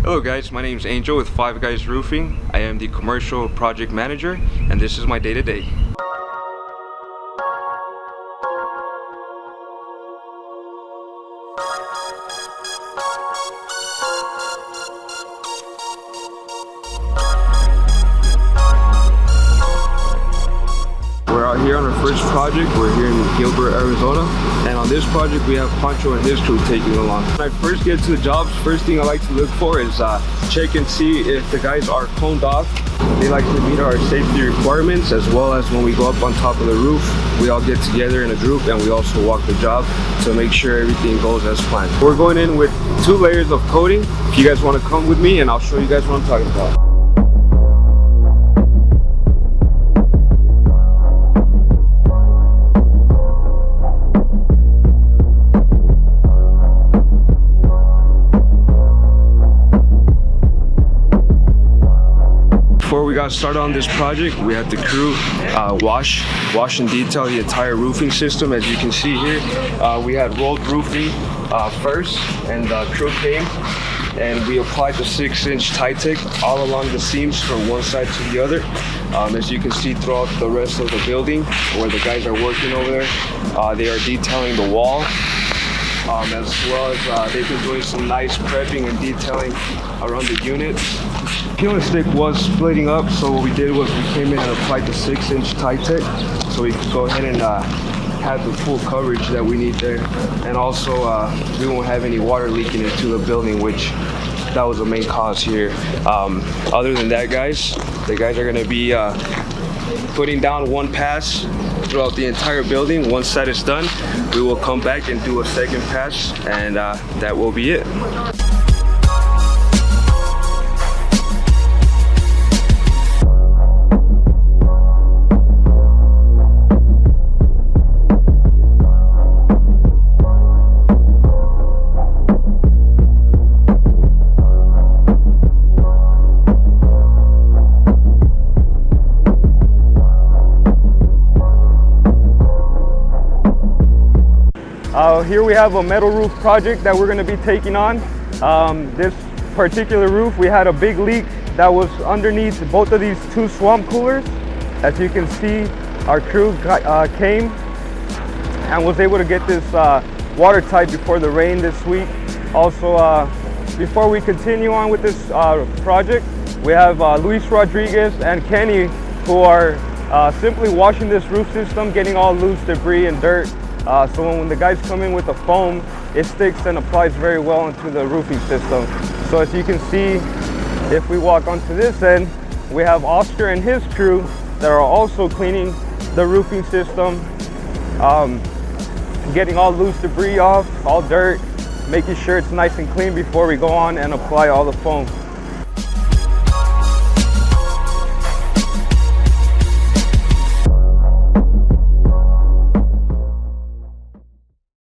Hello guys, my name is Angel with Five Guys Roofing. I am the commercial project manager and this is my day-to-day. We're out here on our first project. We're here in Gilbert, Arizona, and on this project we have Pancho and his crew taking along. When I first get to the jobs, first thing I like to look for is check and see if the guys are coned off. They like to meet our safety requirements, as well as when we go up on top of the roof, we all get together in a group and we also walk the job to make sure everything goes as planned. We're going in with 2 layers of coating. If you guys want to come with me, and I'll show you guys what I'm talking about. Before we got started on this project, we had the crew wash and detail the entire roofing system. As you can see here, we had rolled roofing first, and the crew came and we applied the 6-inch Titec all along the seams from one side to the other. As you can see throughout the rest of the building where the guys are working over there, they are detailing the wall, as well as they've been doing some nice prepping and detailing around the units. Peeling stick was splitting up, so what we did was we came in and applied the 6-inch Titec so we could go ahead and have the full coverage that we need there, and also we won't have any water leaking into the building, which that was the main cause here. Other than that, guys, the guys are going to be putting down one pass throughout the entire building. Once that is done, we will come back and do a second pass, and that will be it. Here we have a metal roof project that we're going to be taking on. This particular roof, we had a big leak that was underneath both of these 2 swamp coolers. As you can see, our crew came and was able to get this watertight before the rain this week. Also, before we continue on with this project, we have Luis Rodriguez and Kenny, who are simply washing this roof system, getting all loose debris and dirt. So when the guys come in with the foam, it sticks and applies very well into the roofing system. So as you can see, if we walk onto this end, we have Oscar and his crew that are also cleaning the roofing system, getting all loose debris off, all dirt, making sure it's nice and clean before we go on and apply all the foam.